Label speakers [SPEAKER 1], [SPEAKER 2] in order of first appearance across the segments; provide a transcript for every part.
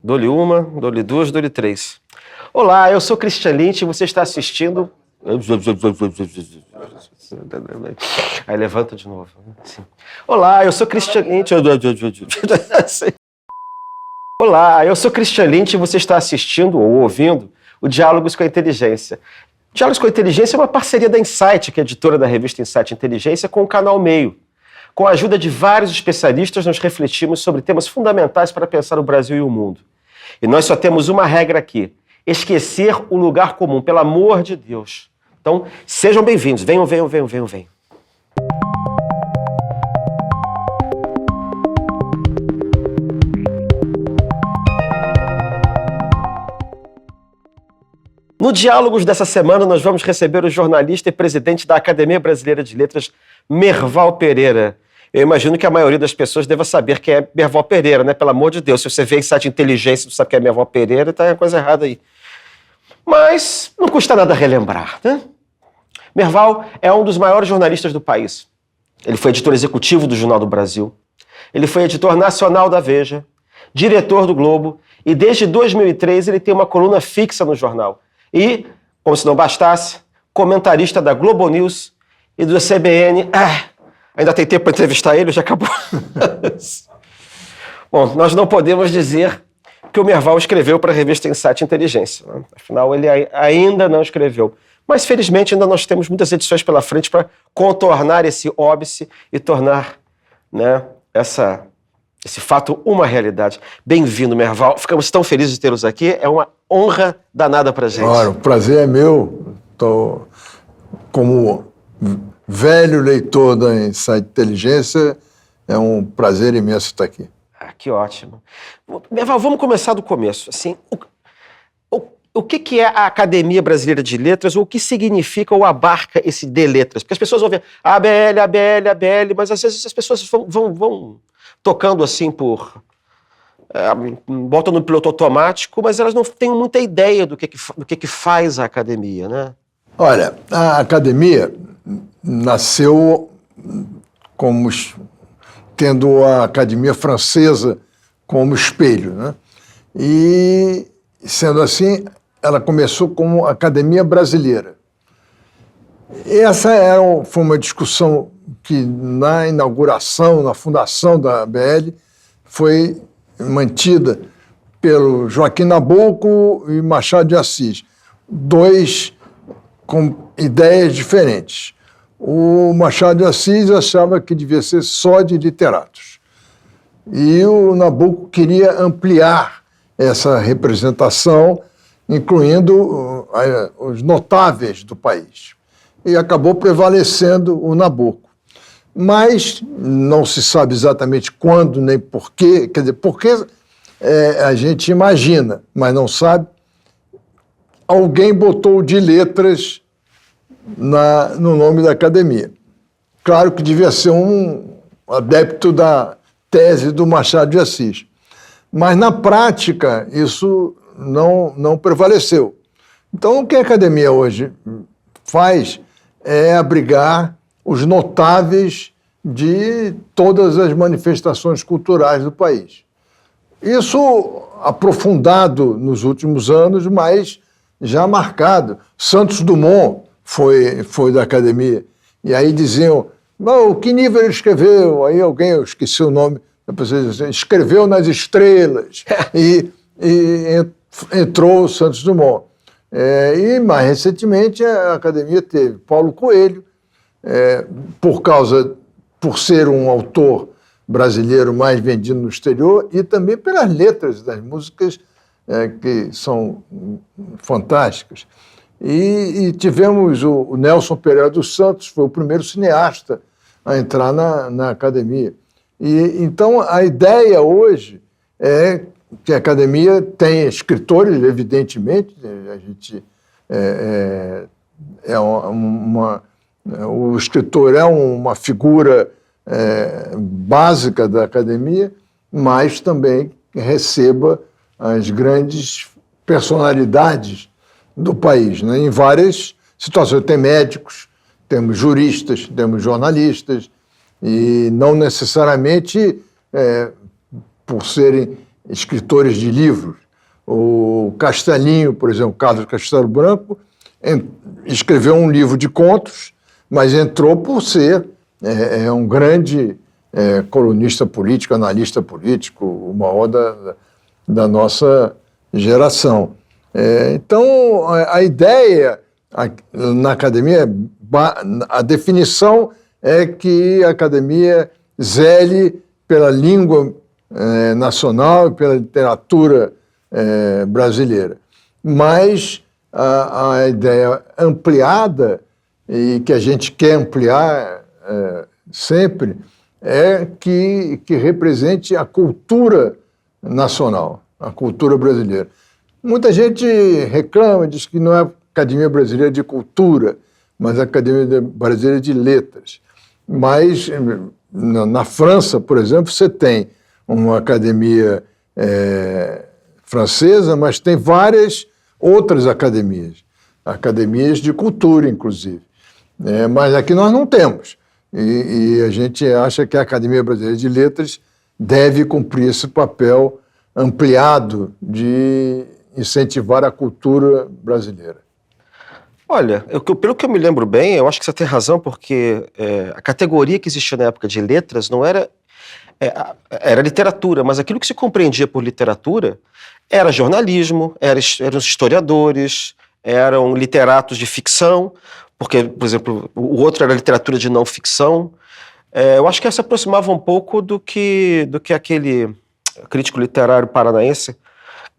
[SPEAKER 1] Dou-lhe uma, dou-lhe duas, dou-lhe três. Olá, eu sou Christian Lynch e você está assistindo... Aí levanta de novo. Assim. Olá, eu sou Christian Lynch... Olá, eu sou Christian Lynch e você está assistindo ou ouvindo o Diálogos com a Inteligência. Diálogos com a Inteligência é uma parceria da Insight, que é editora da revista Insight Inteligência, com o Canal Meio. Com a ajuda de vários especialistas, nós refletimos sobre temas fundamentais para pensar o Brasil e o mundo. E nós só temos uma regra aqui: esquecer o lugar comum, pelo amor de Deus. Então, sejam bem-vindos. Venham. No Diálogos dessa semana, nós vamos receber o jornalista e presidente da Academia Brasileira de Letras, Merval Pereira. Eu imagino que a maioria das pessoas deva saber quem é Merval Pereira, né? Pelo amor de Deus, se você vê em site de inteligência e não sabe quem é Merval Pereira, tá coisa errada aí. Mas não custa nada relembrar, né? Merval é um dos maiores jornalistas do país. Ele foi editor executivo do Jornal do Brasil. Ele foi editor nacional da Veja, diretor do Globo e desde 2003 ele tem uma coluna fixa no jornal. E, como se não bastasse, comentarista da Globo News e do CBN. Ainda tem tempo para entrevistar ele, já acabou. Bom, nós não podemos dizer que o Merval escreveu para a revista Insight Inteligência. Né? Afinal, ele ainda não escreveu. Mas, felizmente, ainda nós temos muitas edições pela frente para contornar esse óbice e tornar, né, esse fato uma realidade. Bem-vindo, Merval. Ficamos tão felizes de tê-los aqui. É uma honra danada para a gente.
[SPEAKER 2] Ora, o prazer é meu. Estou como velho leitor da Insight Inteligência, é um prazer imenso estar aqui.
[SPEAKER 1] Que ótimo. Merval, vamos começar do começo. Assim, o que é a Academia Brasileira de Letras, ou o que significa ou abarca esse de letras? Porque as pessoas ouvem ABL, mas às vezes as pessoas vão tocando assim botam no piloto automático, mas elas não têm muita ideia do que faz a academia, né?
[SPEAKER 2] Olha, a academia nasceu como tendo a Academia Francesa como espelho, né? E, sendo assim, ela começou como Academia Brasileira. Essa foi uma discussão que, na inauguração, na fundação da ABL, foi mantida pelo Joaquim Nabuco e Machado de Assis, dois com ideias diferentes. O Machado de Assis achava que devia ser só de literatos. E o Nabuco queria ampliar essa representação, incluindo os notáveis do país. E acabou prevalecendo o Nabuco. Mas não se sabe exatamente quando nem porquê, quer dizer, porque a gente imagina, mas não sabe. Alguém botou de letras no nome da academia. Claro que devia ser um adepto da tese do Machado de Assis. Mas, na prática, isso não prevaleceu. Então, o que a academia hoje faz é abrigar os notáveis de todas as manifestações culturais do país. Isso aprofundado nos últimos anos, mas já marcado. Santos Dumont foi da academia. E aí diziam, que nível ele escreveu? Aí alguém, eu esqueci o nome, a pessoa dizia, escreveu nas estrelas. e entrou o Santos Dumont. E mais recentemente a academia teve Paulo Coelho, por ser um autor brasileiro mais vendido no exterior e também pelas letras das músicas que são fantásticas. E tivemos o Nelson Pereira dos Santos, foi o primeiro cineasta a entrar na academia. E então a ideia hoje é que a academia tem escritores, evidentemente, a gente o escritor é uma figura básica da academia, mas também receba as grandes personalidades do país, né? Em várias situações. Tem médicos, temos juristas, temos jornalistas, e não necessariamente por serem escritores de livros. O Castelinho, por exemplo, Carlos Castelo Branco, escreveu um livro de contos, mas entrou por ser um grande colunista político, analista político, o maior da nossa geração. Então, a ideia na academia, a definição é que a academia zele pela língua nacional e pela literatura brasileira. Mas a ideia ampliada, e que a gente quer ampliar sempre, é que represente a cultura nacional, a cultura brasileira. Muita gente reclama, diz que não é a Academia Brasileira de Cultura, mas a Academia Brasileira de Letras. Mas na França, por exemplo, você tem uma academia francesa, mas tem várias outras academias de cultura, inclusive. Mas aqui nós não temos. E a gente acha que a Academia Brasileira de Letras deve cumprir esse papel ampliado de incentivar a cultura brasileira.
[SPEAKER 1] Olha, pelo que eu me lembro bem, eu acho que você tem razão, porque a categoria que existia na época de letras não era... era literatura, mas aquilo que se compreendia por literatura era jornalismo, eram os historiadores, eram literatos de ficção, porque, por exemplo, o outro era literatura de não ficção. Eu acho que se aproximava um pouco do que aquele crítico literário paranaense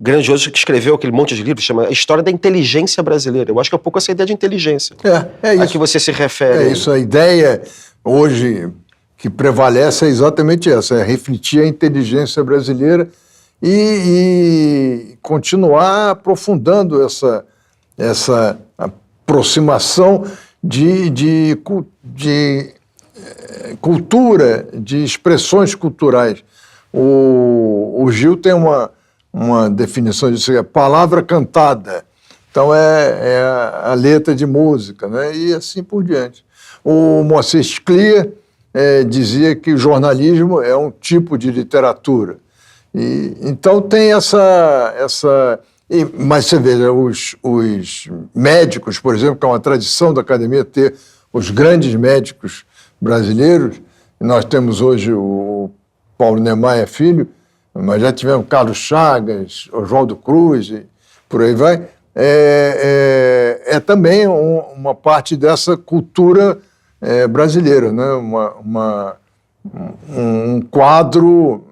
[SPEAKER 1] grandioso que escreveu aquele monte de livros, chama História da Inteligência Brasileira. Eu acho que é um pouco essa ideia de inteligência
[SPEAKER 2] isso.
[SPEAKER 1] a que você se refere.
[SPEAKER 2] É isso, a ideia hoje que prevalece é exatamente essa, é refletir a inteligência brasileira e continuar aprofundando essa aproximação de cultura, de expressões culturais. O Gil tem uma definição disso, é palavra cantada. Então é a letra de música, né? E assim por diante. O Moacir Scliar dizia que o jornalismo é um tipo de literatura. Então tem mas você veja, os médicos, por exemplo, que é uma tradição da academia ter os grandes médicos brasileiros, nós temos hoje o Paulo Niemeyer Filho, mas já tivemos Carlos Chagas, Oswaldo Cruz, e por aí vai, também uma parte dessa cultura brasileira, né? Um quadro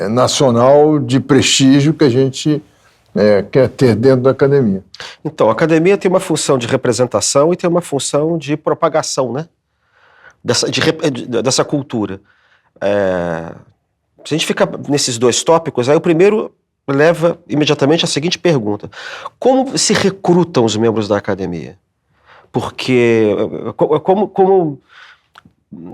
[SPEAKER 2] nacional de prestígio que a gente quer ter dentro da academia.
[SPEAKER 1] Então, a academia tem uma função de representação e tem uma função de propagação, né? Dessa cultura. Se a gente fica nesses dois tópicos, aí o primeiro leva imediatamente à seguinte pergunta: como se recrutam os membros da academia? Porque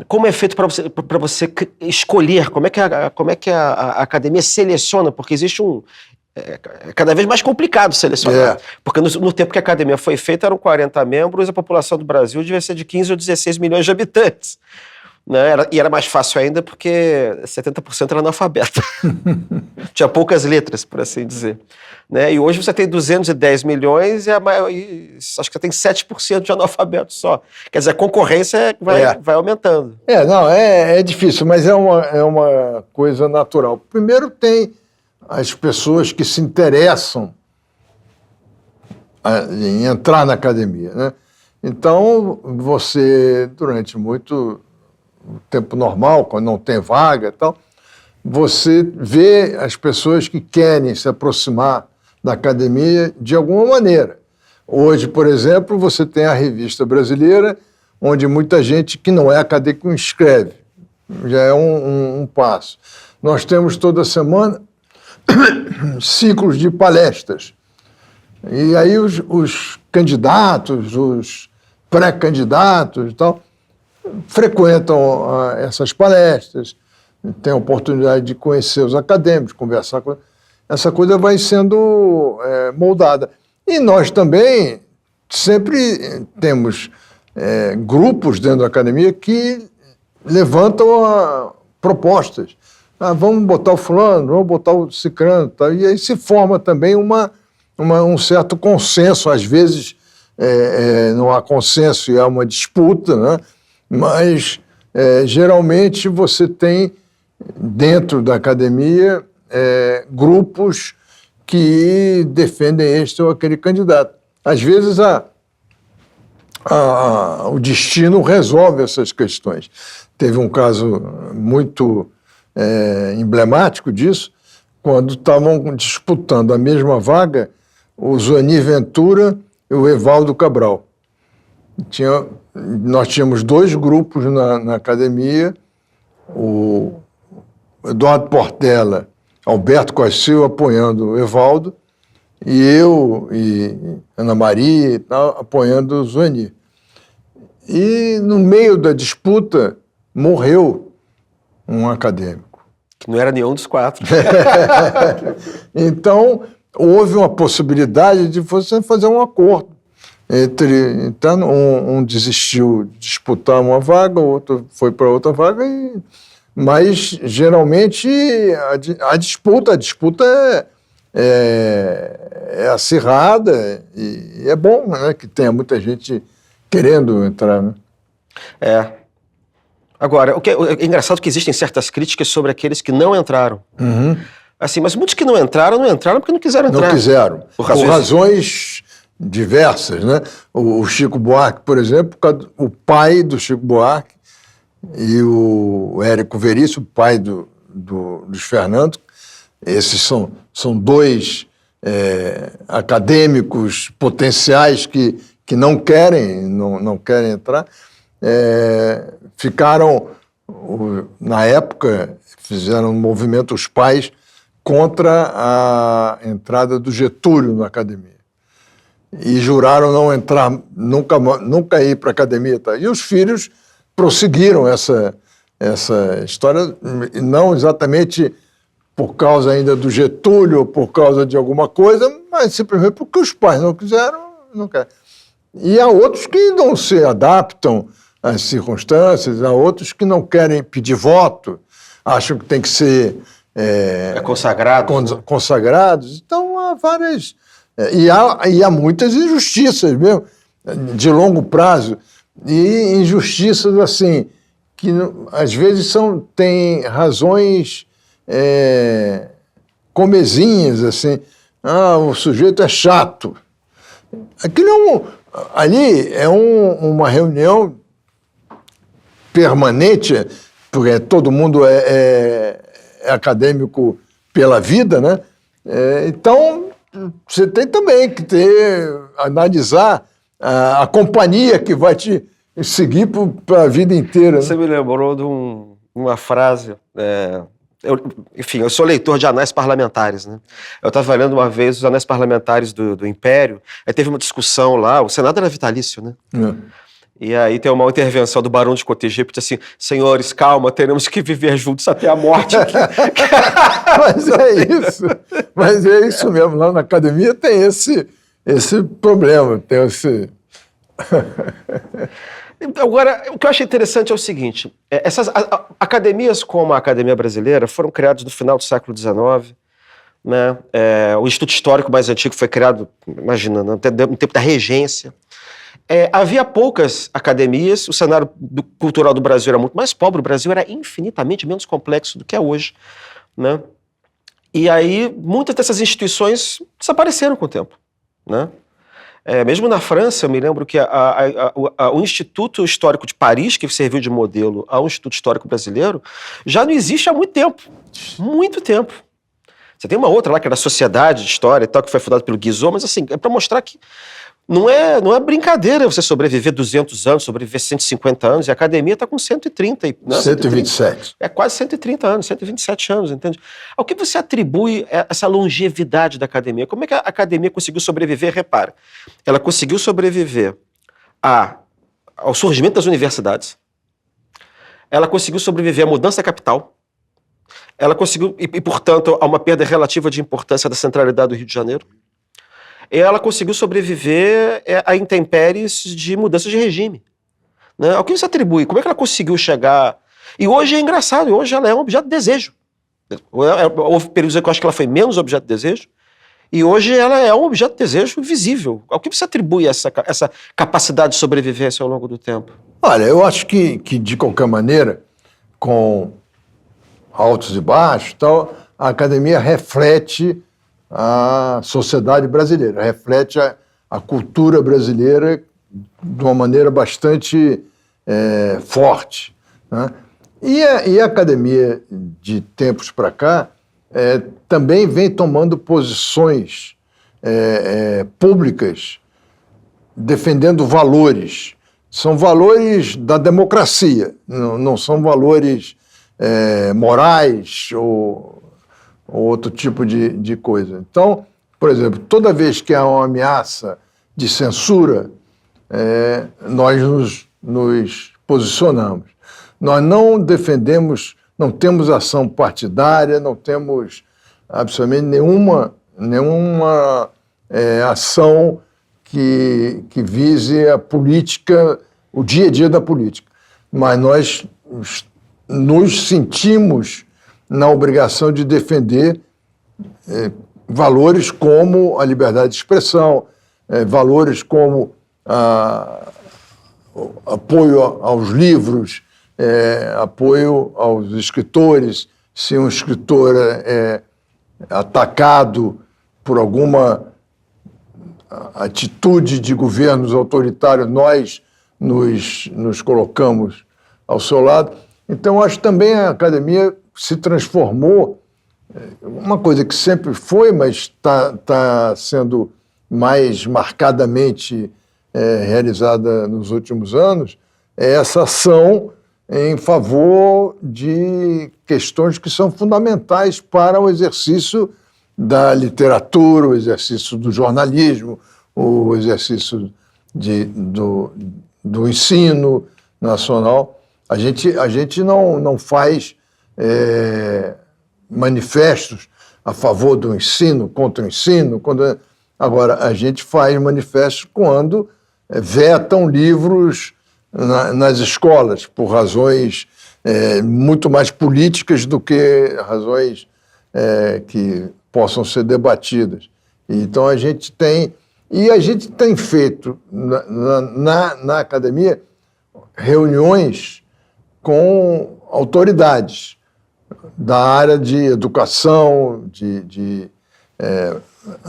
[SPEAKER 1] como é feito para você escolher? Como é que a academia seleciona? Porque existe cada vez mais complicado selecionar. Porque no tempo que a academia foi feita eram 40 membros, a população do Brasil devia ser de 15 ou 16 milhões de habitantes. Né? E era mais fácil ainda porque 70% era analfabeto. Tinha poucas letras, por assim dizer. Né? E hoje você tem 210 milhões e acho que você tem 7% de analfabetos só. Quer dizer, a concorrência vai aumentando.
[SPEAKER 2] É difícil, mas é uma coisa natural. Primeiro tem as pessoas que se interessam em entrar na academia, né? Então, você, durante muito tempo normal, quando não tem vaga e tal, você vê as pessoas que querem se aproximar da academia de alguma maneira. Hoje, por exemplo, você tem a Revista Brasileira, onde muita gente que não é acadêmico escreve. Já é um passo. Nós temos toda semana ciclos de palestras. E aí os candidatos, os pré-candidatos e tal, frequentam essas palestras, têm a oportunidade de conhecer os acadêmicos, conversar com... Essa coisa vai sendo moldada. E nós também sempre temos grupos dentro da academia que levantam propostas. vamos botar o fulano, vamos botar o cicrano, tá? E aí se forma também um certo consenso. Às vezes não há consenso e há uma disputa, né? Mas geralmente você tem dentro da academia grupos que defendem este ou aquele candidato. Às vezes o destino resolve essas questões. Teve um caso muito emblemático disso, quando estavam disputando a mesma vaga o Zueni Ventura e o Evaldo Cabral. Nós tínhamos dois grupos na academia, o Eduardo Portela, Alberto Costa Silva apoiando o Evaldo, e eu e Ana Maria e tal, apoiando o Zueni. E no meio da disputa morreu um acadêmico.
[SPEAKER 1] Que não era nenhum dos quatro.
[SPEAKER 2] Então, houve uma possibilidade de você fazer um acordo. Então, um desistiu de disputar uma vaga, o outro foi para outra vaga, mas geralmente a disputa é acirrada e é bom, né, que tenha muita gente querendo entrar, né?
[SPEAKER 1] Agora, o que é engraçado que existem certas críticas sobre aqueles que não entraram.
[SPEAKER 2] Uhum.
[SPEAKER 1] Assim, mas muitos que não entraram porque não quiseram entrar.
[SPEAKER 2] Não quiseram.
[SPEAKER 1] Por
[SPEAKER 2] razões diversas, né? O Chico Buarque, por exemplo, o pai do Chico Buarque e o Érico Veríssimo, o pai do Luiz Fernando, esses são dois acadêmicos potenciais que não querem entrar, ficaram, na época, fizeram um movimento, os pais, contra a entrada do Getúlio na academia. E juraram não entrar, nunca ir para a academia. Tá? E os filhos prosseguiram essa história, não exatamente por causa ainda do Getúlio, ou por causa de alguma coisa, mas simplesmente porque os pais não quiseram, não querem. E há outros que não se adaptam às circunstâncias, há outros que não querem pedir voto, acham que tem que ser consagrados. Então, há várias... E há muitas injustiças mesmo, de longo prazo, e injustiças assim, que às vezes têm razões comezinhas, assim, o sujeito é chato. Ali é uma reunião permanente, porque todo mundo é acadêmico pela vida, né? Então, você tem também que analisar a companhia que vai te seguir para a vida inteira.
[SPEAKER 1] Você me lembrou de uma frase... eu sou leitor de anais parlamentares, né? Eu estava lendo uma vez os anais parlamentares do Império, aí teve uma discussão lá, o Senado era vitalício, né? E aí tem uma intervenção do Barão de Cotegipe, que diz assim, senhores, calma, teremos que viver juntos até a morte.
[SPEAKER 2] Mas é isso mesmo, lá na academia tem esse problema, tem esse...
[SPEAKER 1] Agora, o que eu achei interessante é o seguinte, essas academias como a Academia Brasileira foram criadas no final do século XIX, né? O Instituto Histórico mais antigo foi criado, imagina, no tempo da Regência. Havia poucas academias, o cenário cultural do Brasil era muito mais pobre, o Brasil era infinitamente menos complexo do que é hoje, né? E aí, muitas dessas instituições desapareceram com o tempo, né? Mesmo na França, eu me lembro que o Instituto Histórico de Paris, que serviu de modelo ao Instituto Histórico Brasileiro, já não existe há muito tempo. Muito tempo. Você tem uma outra lá, que era a Sociedade de História e tal, que foi fundada pelo Guizot, mas assim, é para mostrar que não é brincadeira você sobreviver 200 anos, sobreviver 150 anos, e a academia está com 130. Né?
[SPEAKER 2] 127.
[SPEAKER 1] Quase 130 anos, 127 anos, entende? Ao que você atribui essa longevidade da academia? Como é que a academia conseguiu sobreviver? Repara, ela conseguiu sobreviver ao surgimento das universidades, ela conseguiu sobreviver à mudança capital, ela conseguiu, e portanto, a uma perda relativa de importância da centralidade do Rio de Janeiro, ela conseguiu sobreviver a intempéries de mudanças de regime. Né? Ao que você atribui? Como é que ela conseguiu chegar? E hoje é engraçado, hoje ela é um objeto de desejo. Houve períodos em que eu acho que ela foi menos objeto de desejo, e hoje ela é um objeto de desejo visível. Ao que você atribui essa capacidade de sobrevivência ao longo do tempo?
[SPEAKER 2] Olha, eu acho que de qualquer maneira, com altos e baixos, tal, a academia reflete a sociedade brasileira, reflete a cultura brasileira de uma maneira bastante forte, né? E a academia, de tempos para cá, também vem tomando posições públicas, defendendo valores. São valores da democracia, não são valores morais ou outro tipo de coisa. Então, por exemplo, toda vez que há uma ameaça de censura, nós nos posicionamos. Nós não defendemos, não temos ação partidária, não temos absolutamente nenhuma ação que vise a política, o dia a dia da política. Mas nós nos sentimos na obrigação de defender valores como a liberdade de expressão, valores como apoio aos livros, apoio aos escritores. Se um escritor é atacado por alguma atitude de governos autoritários, nós nos colocamos ao seu lado. Então, acho que também a academia se transformou, uma coisa que sempre foi, mas está sendo mais marcadamente realizada nos últimos anos, é essa ação em favor de questões que são fundamentais para o exercício da literatura, o exercício do jornalismo, o exercício do ensino nacional. A gente não faz manifestos a favor do ensino, contra o ensino. Agora, a gente faz manifestos quando vetam livros nas escolas, por razões muito mais políticas do que razões que possam ser debatidas. Então, a gente tem feito na academia reuniões com autoridades da área de educação,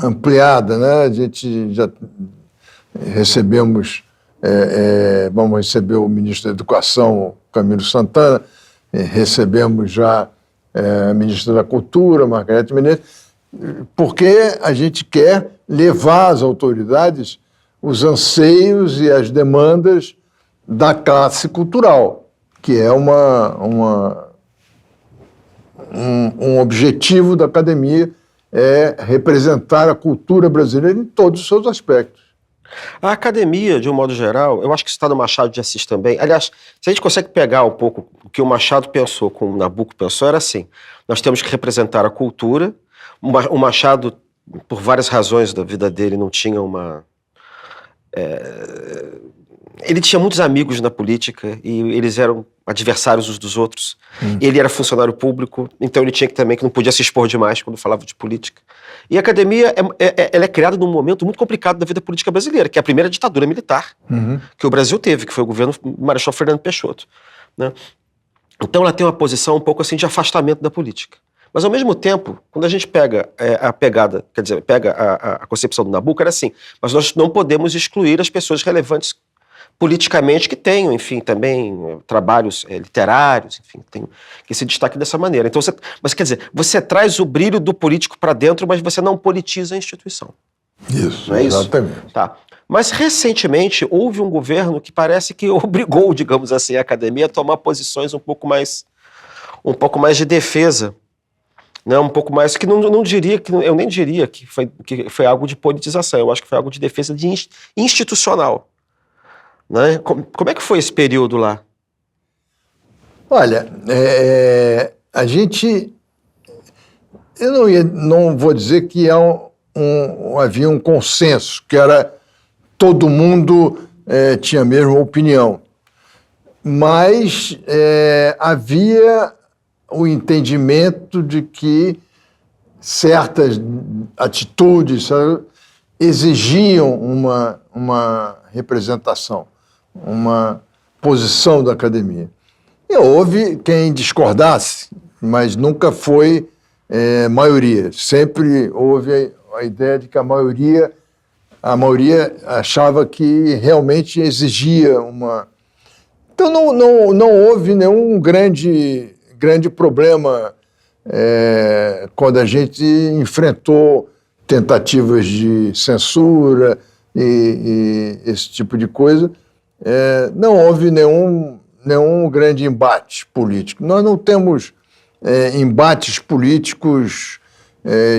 [SPEAKER 2] ampliada, né? A gente já vamos receber o ministro da Educação, Camilo Santana, recebemos já a ministra da Cultura, Margarete Menezes, porque a gente quer levar às autoridades os anseios e as demandas da classe cultural, que é um objetivo da academia, é representar a cultura brasileira em todos os seus aspectos.
[SPEAKER 1] A academia, de um modo geral, eu acho que isso está no Machado de Assis também. Aliás, se a gente consegue pegar um pouco o que o Machado pensou, como o Nabucco pensou, era assim: nós temos que representar a cultura. O Machado, por várias razões da vida dele, não tinha ele tinha muitos amigos na política e eles eram adversários uns dos outros. Ele era funcionário público, então ele tinha que não podia se expor demais quando falava de política. E a academia ela é criada num momento muito complicado da vida política brasileira, que é a primeira ditadura militar que o Brasil teve, que foi o governo do Marechal Fernando Peixoto, né? Então ela tem uma posição um pouco assim de afastamento da política. Mas, ao mesmo tempo, quando a gente pega a concepção do Nabucco, era assim: mas nós não podemos excluir as pessoas relevantes politicamente que tenham, enfim, também trabalhos literários, enfim, que se destaquem dessa maneira. Então, mas quer dizer, você traz o brilho do político para dentro, mas você não politiza a instituição.
[SPEAKER 2] Isso,
[SPEAKER 1] não é
[SPEAKER 2] exatamente.
[SPEAKER 1] Isso? Tá. Mas, recentemente, houve um governo que parece que obrigou, digamos assim, a academia a tomar posições um pouco mais de defesa, né? Um pouco mais, que eu nem diria que foi algo de politização, eu acho que foi algo de defesa institucional. Né? Como é que foi esse período lá?
[SPEAKER 2] Olha, a gente... Eu não vou dizer que havia um consenso, que era todo mundo tinha a mesma opinião, mas havia o entendimento de que certas atitudes exigiam uma representação, uma posição da academia. E houve quem discordasse, mas nunca foi maioria. Sempre houve a ideia de que a maioria achava que realmente exigia uma... Então não houve nenhum grande problema quando a gente enfrentou tentativas de censura e esse tipo de coisa. Não houve nenhum grande embate político. Nós não temos embates políticos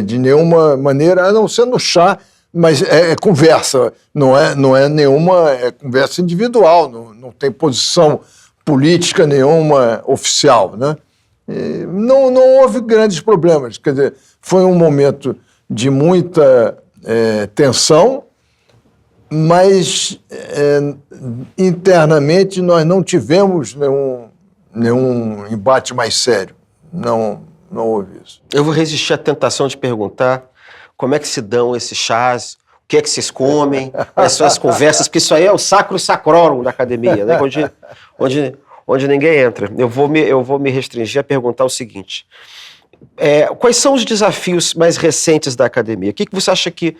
[SPEAKER 2] de nenhuma maneira, a não ser no chá, mas é conversa, não é nenhuma conversa individual, não tem posição política nenhuma oficial, né? Não houve grandes problemas, quer dizer, foi um momento de muita tensão, mas internamente nós não tivemos nenhum embate mais sério, não houve isso.
[SPEAKER 1] Eu vou resistir à tentação de perguntar como é que se dão esses chás, o que é que vocês comem, quais são as conversas, porque isso aí é o sacro sacrorum da academia, né? onde ninguém entra. Eu vou me restringir a perguntar o seguinte: quais são os desafios mais recentes da academia? O que você acha que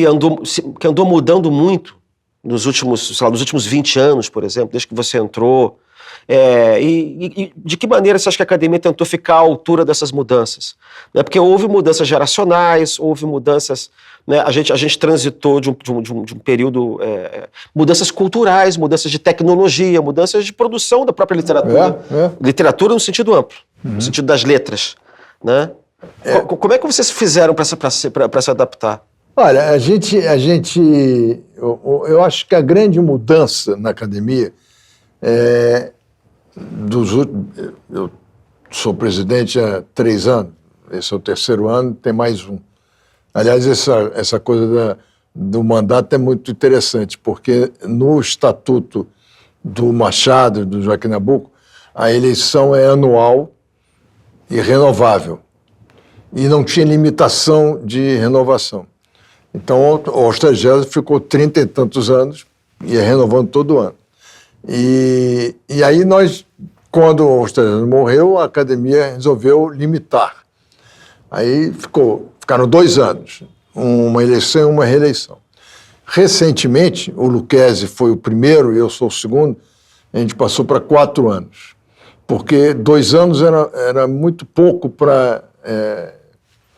[SPEAKER 1] andou mudando muito nos últimos 20 anos, por exemplo, desde que você entrou? E de que maneira você acha que a academia tentou ficar à altura dessas mudanças? Né? Porque houve mudanças geracionais, houve mudanças... Né? A gente transitou de um período... mudanças culturais, mudanças de tecnologia, mudanças de produção da própria literatura. Literatura no sentido amplo, no sentido das letras. Né? Como é que vocês fizeram para se adaptar?
[SPEAKER 2] Olha, eu acho que a grande mudança na academia eu sou presidente há 3 anos, esse é o 3º ano, tem mais um. Aliás, essa coisa do mandato é muito interessante, porque no estatuto do Machado, do Joaquim Nabuco, a eleição é anual e renovável, e não tinha limitação de renovação. Então, o Ostergel ficou 30 e tantos anos, ia renovando todo ano. E aí quando o Ostergel morreu, a academia resolveu limitar. Aí ficaram 2 anos, uma eleição e uma reeleição. Recentemente, o Lucchesi foi o primeiro e eu sou o segundo, a gente passou para 4 anos, porque 2 anos era muito pouco para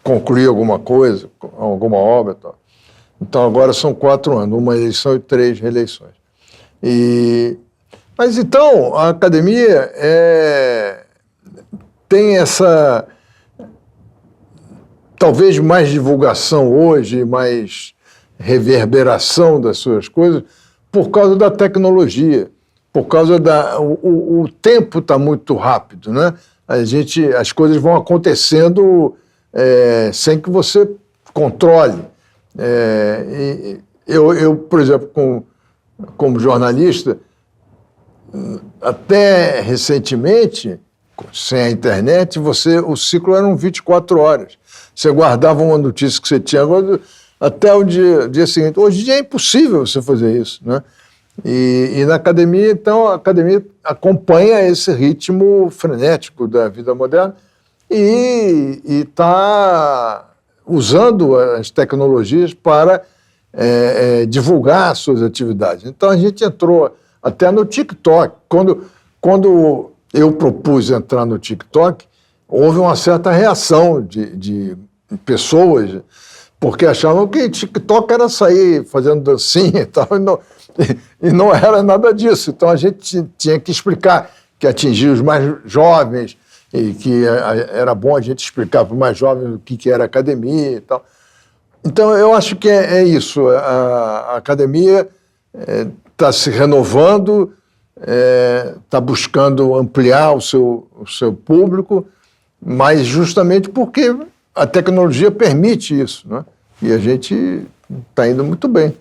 [SPEAKER 2] concluir alguma coisa, alguma obra e tal. Então agora são 4 anos, uma eleição e 3 reeleições. Mas então a academia tem essa, talvez mais divulgação hoje, mais reverberação das suas coisas, por causa da tecnologia, por causa o tempo está muito rápido, né? As coisas vão acontecendo sem que você controle. Eu, por exemplo, como jornalista, até recentemente, sem a internet, o ciclo eram 24 horas. Você guardava uma notícia que você tinha agora até o dia seguinte. Hoje em dia é impossível você fazer isso, né? E na academia, então, a academia acompanha esse ritmo frenético da vida moderna e está usando as tecnologias para divulgar suas atividades. Então, a gente entrou até no TikTok. Quando eu propus entrar no TikTok, houve uma certa reação de pessoas, porque achavam que TikTok era sair fazendo dancinha e tal, e não era nada disso. Então, a gente tinha que explicar que atingia os mais jovens e que era bom a gente explicar para os mais jovens o que era academia e tal. Então, eu acho que é isso. A academia está se renovando, está buscando ampliar o seu público, mas justamente porque a tecnologia permite isso, né? E a gente está indo muito bem.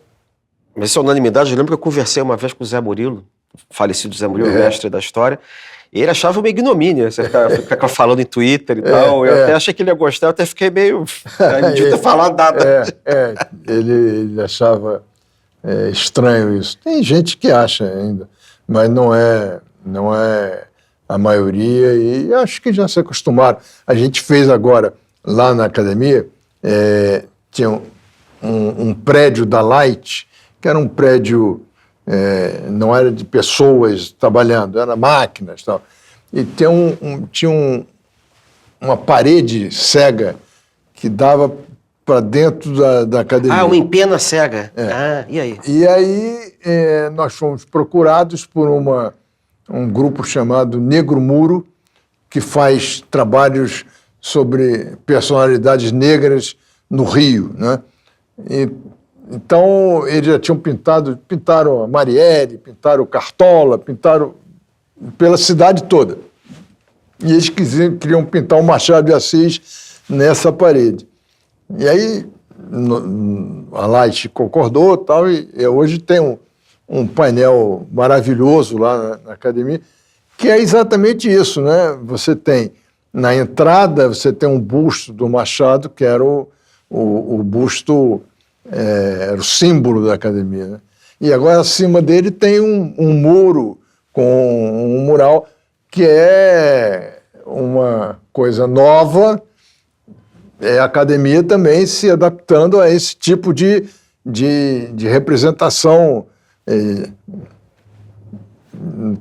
[SPEAKER 1] Mas isso é unanimidade. Eu lembro que eu conversei uma vez com o Zé Murilo, falecido Zé Murilo, mestre da história, E ele achava uma ignomínia, você ficar falando em Twitter e tal. Eu até achei que ele ia gostar, eu até fiquei meio... Ele não devia ter falado nada.
[SPEAKER 2] Ele achava estranho isso. Tem gente que acha ainda, mas não é a maioria, e acho que já se acostumaram. A gente fez agora, lá na academia, tinha um prédio da Light, que era um prédio, não era de pessoas trabalhando, era máquinas e tal. E tinha uma parede cega que dava para dentro da academia.
[SPEAKER 1] Uma empena cega. E aí?
[SPEAKER 2] E aí nós fomos procurados por um grupo chamado Negro Muro, que faz trabalhos sobre personalidades negras no Rio, né? Então, eles já tinham pintaram a Marielle, pintaram o Cartola, pintaram pela cidade toda. E eles queriam pintar o Machado de Assis nessa parede. E aí a Light concordou e tal, e hoje tem um painel maravilhoso lá na academia, que é exatamente isso, né? Você tem, na entrada, você tem um busto do Machado, que era o busto, era o símbolo da academia, né? E agora, acima dele, tem um muro com um mural, que é uma coisa nova, a academia também se adaptando a esse tipo de representação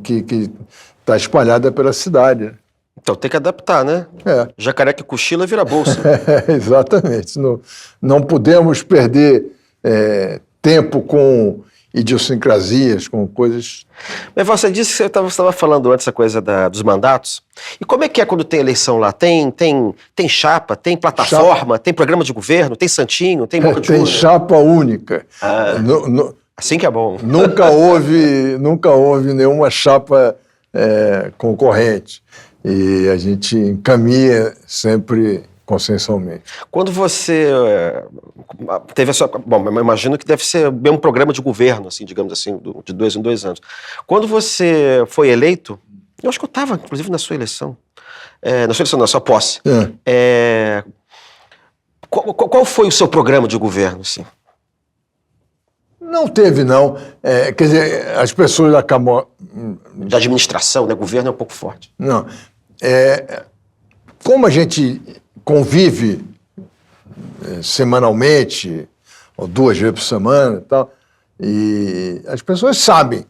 [SPEAKER 2] que está espalhada pela cidade, né?
[SPEAKER 1] Então tem que adaptar, né? Jacaré que cochila vira bolsa.
[SPEAKER 2] Exatamente. Não podemos perder tempo com idiosincrasias, com coisas...
[SPEAKER 1] Mas você disse que você estava falando antes essa coisa dos mandatos. E como é que é quando tem eleição lá? Tem chapa, tem plataforma, tem programa de governo, tem santinho, tem boca de urna?
[SPEAKER 2] Tem chapa única.
[SPEAKER 1] Assim que é bom.
[SPEAKER 2] Nunca houve nenhuma chapa concorrente. E a gente encaminha sempre consensualmente.
[SPEAKER 1] Quando você teve a sua... Bom, eu imagino que deve ser bem um programa de governo, assim, digamos assim, de 2 em 2 anos. Quando você foi eleito, eu acho que eu estava, inclusive, na sua eleição. Na sua posse. Qual foi o seu programa de governo, assim?
[SPEAKER 2] Não teve, não. Quer dizer, as pessoas acabam...
[SPEAKER 1] Da administração, né? Governo é um pouco forte.
[SPEAKER 2] Não. Como a gente convive semanalmente, ou 2 vezes por semana e tal, e as pessoas sabem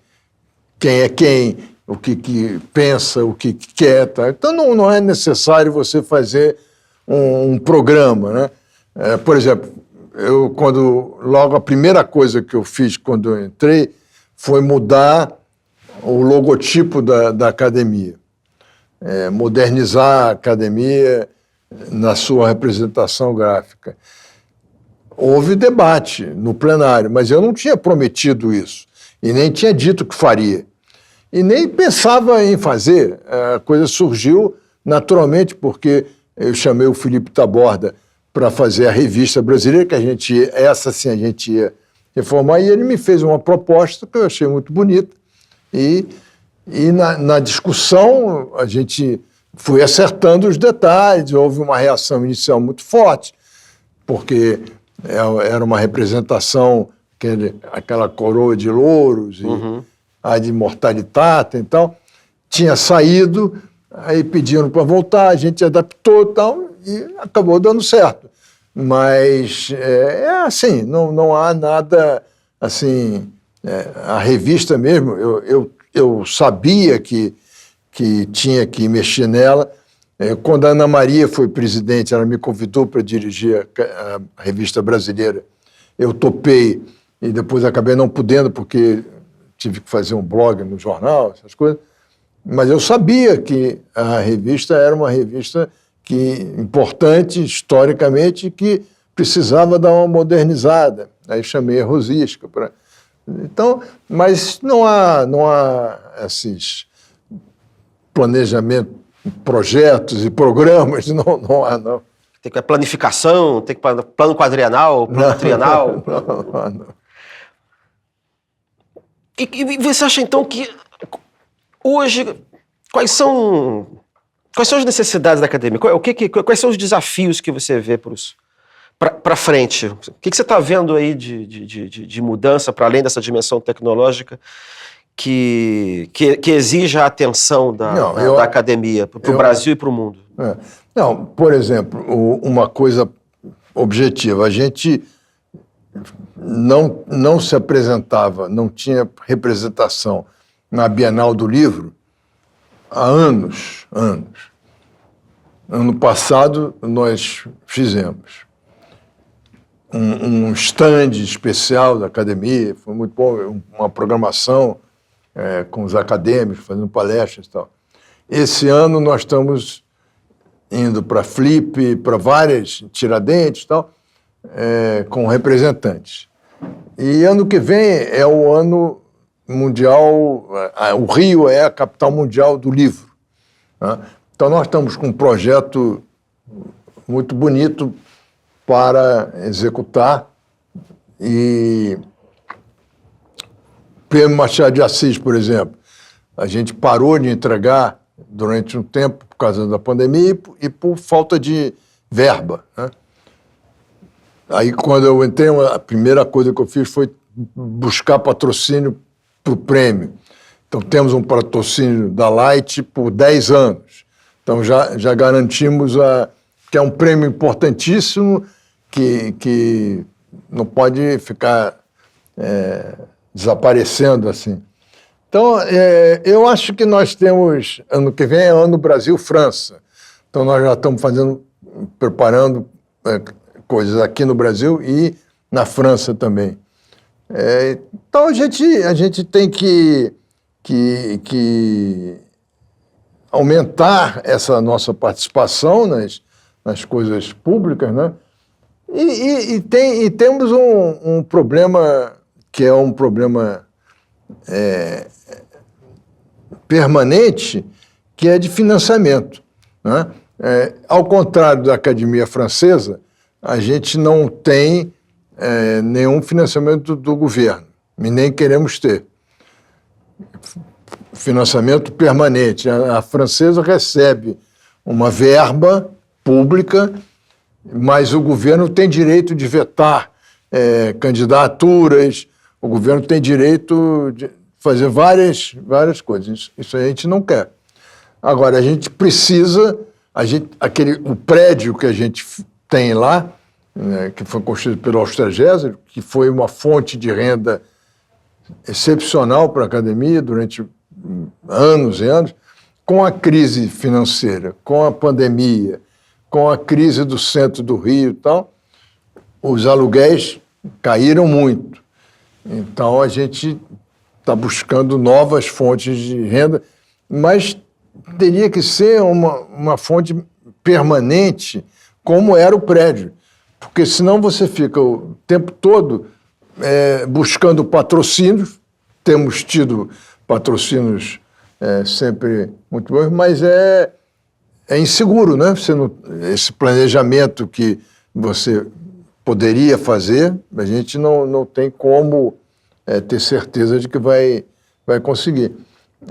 [SPEAKER 2] quem é quem, o que pensa, o que quer. Tá? Então não é necessário você fazer um programa, né? Por exemplo, logo a primeira coisa que eu fiz quando eu entrei foi mudar o logotipo da academia, modernizar a academia na sua representação gráfica. Houve debate no plenário, mas eu não tinha prometido isso e nem tinha dito que faria. E nem pensava em fazer. A coisa surgiu naturalmente porque eu chamei o Felipe Taborda para fazer a revista brasileira, que a gente ia reformar, e ele me fez uma proposta que eu achei muito bonita. E na discussão a gente foi acertando os detalhes, houve uma reação inicial muito forte, porque era uma representação, aquela coroa de louros, e a de Mortalitata e tal, tinha saído, aí pediram para voltar, a gente adaptou e tal, e acabou dando certo. Mas assim, não há nada assim... a revista mesmo, eu sabia que tinha que mexer nela. Quando a Ana Maria foi presidente, ela me convidou para dirigir a revista brasileira. Eu topei e depois acabei não podendo porque tive que fazer um blog no jornal, essas coisas. Mas eu sabia que a revista era uma revista importante historicamente, que precisava dar uma modernizada. Aí chamei a Rosisca para... Então, mas não há esses planejamentos, projetos e programas, não há, não.
[SPEAKER 1] Tem que ter planificação, tem que plano quadrienal, plano trienal.
[SPEAKER 2] Não.
[SPEAKER 1] E você acha, então, que hoje quais são as necessidades da academia? Quais são os desafios que você vê para frente? O que você está vendo aí de mudança, para além dessa dimensão tecnológica, que exija a atenção da academia para o Brasil e para o mundo?
[SPEAKER 2] Não, por exemplo, uma coisa objetiva, a gente não se apresentava, não tinha representação na Bienal do Livro há anos. Ano passado nós fizemos um stand especial da academia, foi muito bom, uma programação com os acadêmicos, fazendo palestras e tal. Esse ano nós estamos indo para Flip, para várias Tiradentes e tal, com representantes. E ano que vem é o ano mundial, o Rio é a capital mundial do livro, né? Então nós estamos com um projeto muito bonito para executar e Prêmio Machado de Assis, por exemplo, a gente parou de entregar durante um tempo por causa da pandemia e por falta de verba, né? Aí, quando eu entrei, a primeira coisa que eu fiz foi buscar patrocínio para o prêmio. Então, temos um patrocínio da Light por 10 anos. Então, já garantimos que é um prêmio importantíssimo que não pode ficar desaparecendo assim. Então, eu acho que nós temos, ano que vem é ano Brasil-França. Então, nós já estamos preparando coisas aqui no Brasil e na França também. Então, a gente tem que aumentar essa nossa participação nas coisas públicas, né? E temos um problema que é um problema permanente, que é de financiamento, né? Ao contrário da Academia Francesa, a gente não tem nenhum financiamento do governo, e nem queremos ter. Financiamento permanente. A francesa recebe uma verba pública, mas o governo tem direito de vetar candidaturas, o governo tem direito de fazer várias coisas. Isso a gente não quer. Agora, a gente precisa, o prédio que a gente tem lá, né, que foi construído pelo Austragésio, que foi uma fonte de renda excepcional para a academia durante anos e anos, com a crise financeira, com a pandemia, com a crise do centro do Rio e tal, os aluguéis caíram muito. Então, a gente está buscando novas fontes de renda, mas teria que ser uma fonte permanente, como era o prédio. Porque senão você fica o tempo todo buscando patrocínios. Temos tido patrocínios sempre muito bons, mas é inseguro, né? Esse planejamento que você poderia fazer, a gente não tem como ter certeza de que vai conseguir.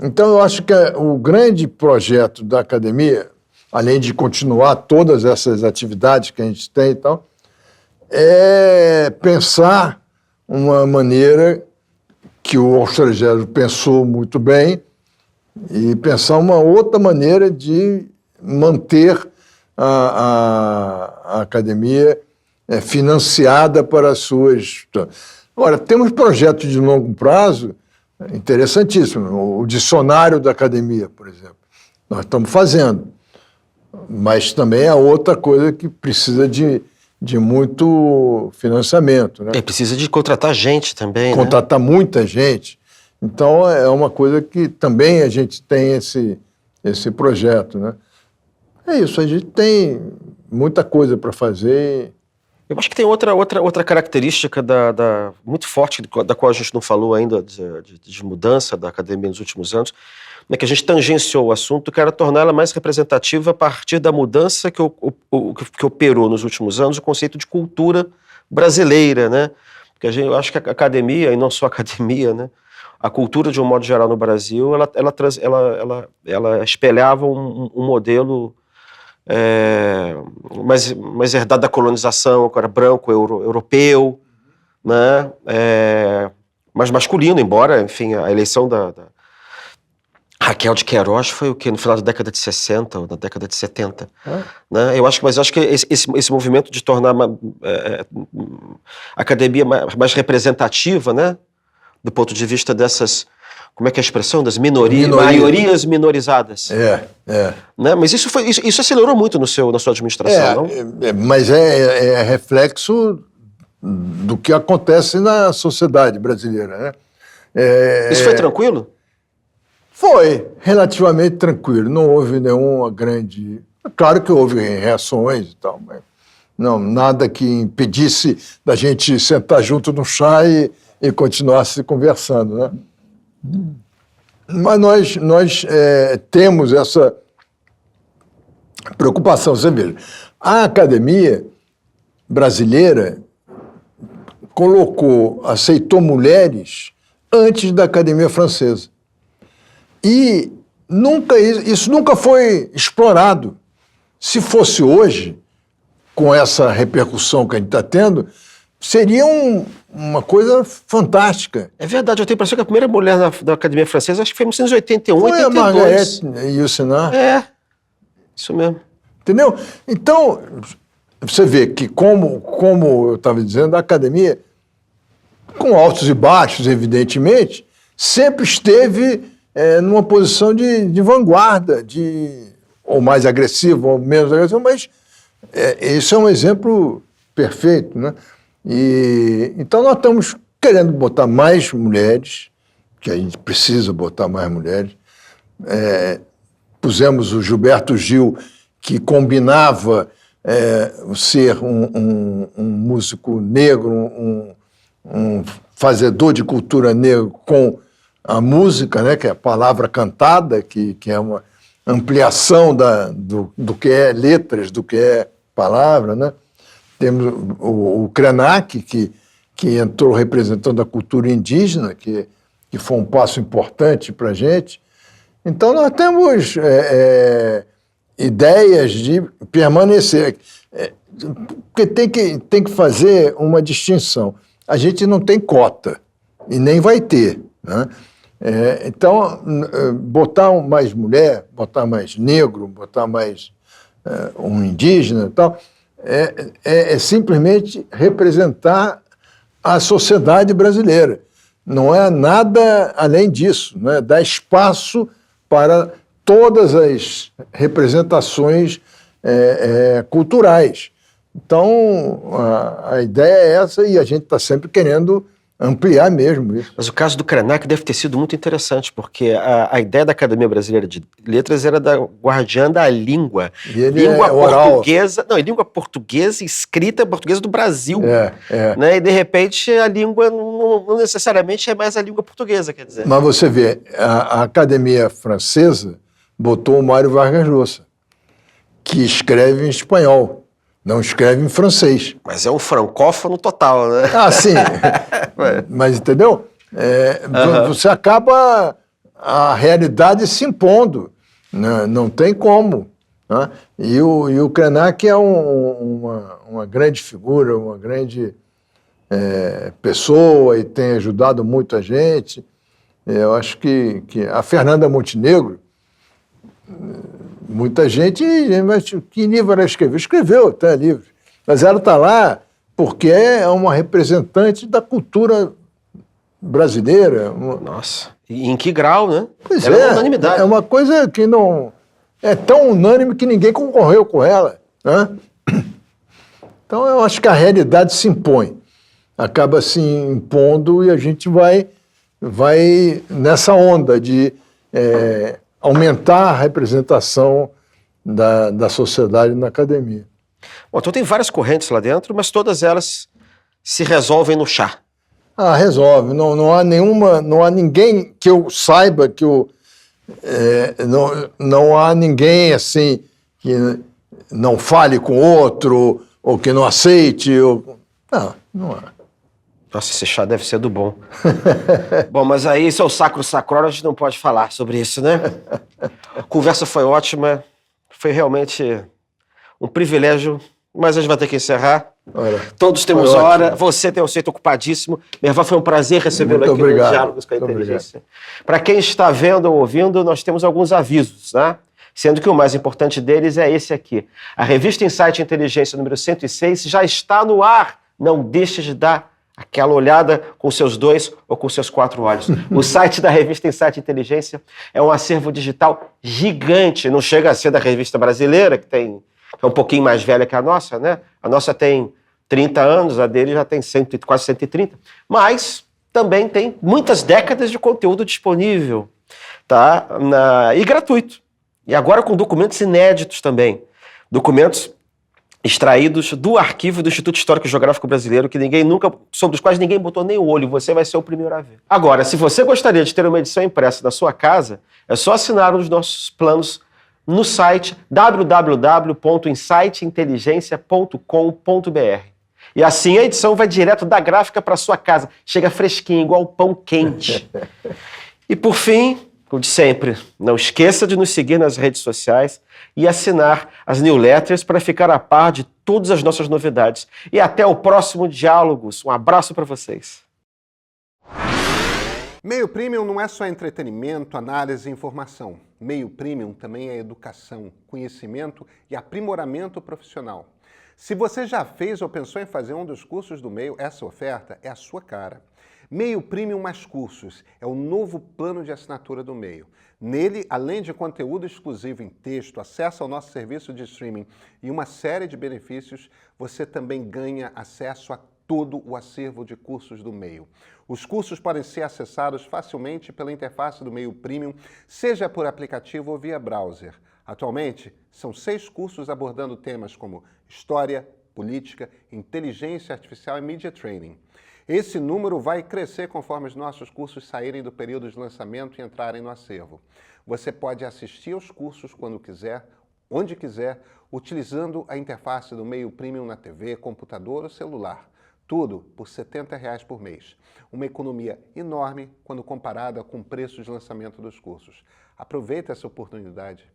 [SPEAKER 2] Então, eu acho que o grande projeto da academia, além de continuar todas essas atividades que a gente tem e tal, é pensar uma maneira que o Austragésio pensou muito bem e pensar uma outra maneira de manter a academia financiada para as suas... Agora, temos projetos de longo prazo interessantíssimos. O dicionário da academia, por exemplo, nós estamos fazendo. Mas também é outra coisa que precisa de muito financiamento, né?
[SPEAKER 1] Precisa de contratar gente também,
[SPEAKER 2] contratar muita gente. Então, é uma coisa que também a gente tem esse projeto, né? É isso, a gente tem muita coisa para fazer.
[SPEAKER 1] Eu acho que tem outra característica muito forte, da qual a gente não falou ainda, de mudança da academia nos últimos anos, né, que a gente tangenciou o assunto, que era torná-la mais representativa a partir da mudança que operou nos últimos anos o conceito de cultura brasileira, né? Porque eu acho que a academia, e não só a academia, né, a cultura, de um modo geral, no Brasil, ela espelhava um modelo mais herdado da colonização, que era branco, europeu, né? Mais masculino, embora, enfim, a eleição da Raquel de Queiroz foi o quê? No final da década de 60 ou da década de 70. Né? Eu acho que esse movimento de tornar a academia mais representativa, né? Do ponto de vista dessas, como é que é a expressão? Das maiorias minorizadas. Né? Mas isso acelerou muito na sua administração, não?
[SPEAKER 2] Mas é reflexo do que acontece na sociedade brasileira, né?
[SPEAKER 1] Isso foi tranquilo?
[SPEAKER 2] Foi relativamente tranquilo, não houve nenhuma grande... Claro que houve reações e tal, mas não, nada que impedisse da gente sentar junto no chá e continuar se conversando, né? Mas nós temos essa preocupação. Você veja, a academia brasileira aceitou mulheres antes da academia francesa. E isso nunca foi explorado. Se fosse hoje, com essa repercussão que a gente está tendo, seria uma coisa fantástica.
[SPEAKER 1] É verdade, eu tenho a impressão que a primeira mulher da Academia Francesa, acho que foi em 1981,
[SPEAKER 2] foi
[SPEAKER 1] 82.
[SPEAKER 2] A Marguerite Yourcenar.
[SPEAKER 1] Isso mesmo.
[SPEAKER 2] Entendeu? Então, você vê que, como eu estava dizendo, a academia, com altos e baixos, evidentemente, sempre esteve numa posição de vanguarda, ou mais agressivo, ou menos agressivo, mas isso é um exemplo perfeito, né? Então nós estamos querendo botar mais mulheres, que a gente precisa botar mais mulheres. Pusemos o Gilberto Gil, que combinava ser um músico negro, um fazedor de cultura negra com a música, né, que é a palavra cantada, que é uma ampliação do que é letras, do que é palavra, né? Temos o Krenak, que entrou representando a cultura indígena, que foi um passo importante para a gente. Então, nós temos ideias de permanecer. Porque tem que fazer uma distinção. A gente não tem cota, e nem vai ter, né? Então, botar mais mulher, botar mais negro, botar mais um indígena e tal, é simplesmente representar a sociedade brasileira. Não é nada além disso, né? Dar espaço para todas as representações culturais. Então, a ideia é essa e a gente está sempre querendo ampliar mesmo isso.
[SPEAKER 1] Mas o caso do Krenak deve ter sido muito interessante, porque a ideia da Academia Brasileira de Letras era da guardiã da língua.
[SPEAKER 2] E ele
[SPEAKER 1] língua portuguesa, não, língua portuguesa escrita portuguesa do Brasil. Né? E de repente a língua não necessariamente é mais a língua portuguesa, quer dizer.
[SPEAKER 2] Mas você vê, a Academia Francesa botou o Mário Vargas Llosa, que escreve em espanhol. Não escreve em francês.
[SPEAKER 1] Mas é um francófono total, né?
[SPEAKER 2] Ah, sim. Mas, entendeu? Você acaba a realidade se impondo. Né? Não tem como. Né? E o Krenak é uma grande figura, uma grande pessoa e tem ajudado muito a gente. Eu acho que a Fernanda Montenegro, muita gente, mas que livro ela escreveu? Escreveu até livro. Mas ela está lá porque é uma representante da cultura brasileira.
[SPEAKER 1] Nossa, e em que grau, né?
[SPEAKER 2] Pois
[SPEAKER 1] ela é unanimidade.
[SPEAKER 2] É uma coisa que não... É tão unânime que ninguém concorreu com ela. Né? Então, eu acho que a realidade se impõe. Acaba se impondo e a gente vai nessa onda de... aumentar a representação da sociedade na academia.
[SPEAKER 1] Bom, então tem várias correntes lá dentro, mas todas elas se resolvem no chá.
[SPEAKER 2] Resolve. Não há nenhuma, não há ninguém que eu saiba que não há ninguém assim que não fale com outro ou que não aceite. Não há.
[SPEAKER 1] Nossa, esse chá deve ser do bom. Bom, mas aí isso é o sacro sacrório, a gente não pode falar sobre isso, né? A conversa foi ótima, foi realmente um privilégio, mas a gente vai ter que encerrar.
[SPEAKER 2] Olha,
[SPEAKER 1] Todos temos
[SPEAKER 2] foi
[SPEAKER 1] hora,
[SPEAKER 2] ótimo.
[SPEAKER 1] você tem um jeito ocupadíssimo. Merval, foi um prazer recebê-lo
[SPEAKER 2] Muito
[SPEAKER 1] aqui
[SPEAKER 2] obrigado.
[SPEAKER 1] no Diálogos com a
[SPEAKER 2] Muito
[SPEAKER 1] Inteligência. Para quem está vendo ou ouvindo, nós temos alguns avisos, né? Sendo que o mais importante deles é esse aqui. A revista Insight Inteligência número 106 já está no ar. Não deixe de dar aquela olhada com seus 2 ou com seus 4 olhos. O site da revista Insight Inteligência é um acervo digital gigante. Não chega a ser da revista brasileira, que é um pouquinho mais velha que a nossa, né? A nossa tem 30 anos, a dele já tem quase 130. Mas também tem muitas décadas de conteúdo disponível, tá? E gratuito. E agora com documentos inéditos também. Documentos extraídos do arquivo do Instituto Histórico e Geográfico Brasileiro, sobre os quais ninguém botou nem o olho, você vai ser o primeiro a ver. Agora, se você gostaria de ter uma edição impressa na sua casa, é só assinar um dos nossos planos no site www.insightinteligencia.com.br. E assim a edição vai direto da gráfica para sua casa. Chega fresquinho, igual pão quente. E por fim, o de sempre, não esqueça de nos seguir nas redes sociais e assinar as newsletters para ficar a par de todas as nossas novidades. E até o próximo Diálogos. Um abraço para vocês.
[SPEAKER 3] Meio Premium não é só entretenimento, análise e informação. Meio Premium também é educação, conhecimento e aprimoramento profissional. Se você já fez ou pensou em fazer um dos cursos do Meio, essa oferta é a sua cara. Meio Premium mais cursos é o novo plano de assinatura do Meio. Nele, além de conteúdo exclusivo em texto, acesso ao nosso serviço de streaming e uma série de benefícios, você também ganha acesso a todo o acervo de cursos do Meio. Os cursos podem ser acessados facilmente pela interface do Meio Premium, seja por aplicativo ou via browser. Atualmente, são 6 cursos abordando temas como História, Política, Inteligência Artificial e Media Training. Esse número vai crescer conforme os nossos cursos saírem do período de lançamento e entrarem no acervo. Você pode assistir aos cursos quando quiser, onde quiser, utilizando a interface do Meio Premium na TV, computador ou celular. Tudo por R$ 70 por mês. Uma economia enorme quando comparada com o preço de lançamento dos cursos. Aproveite essa oportunidade.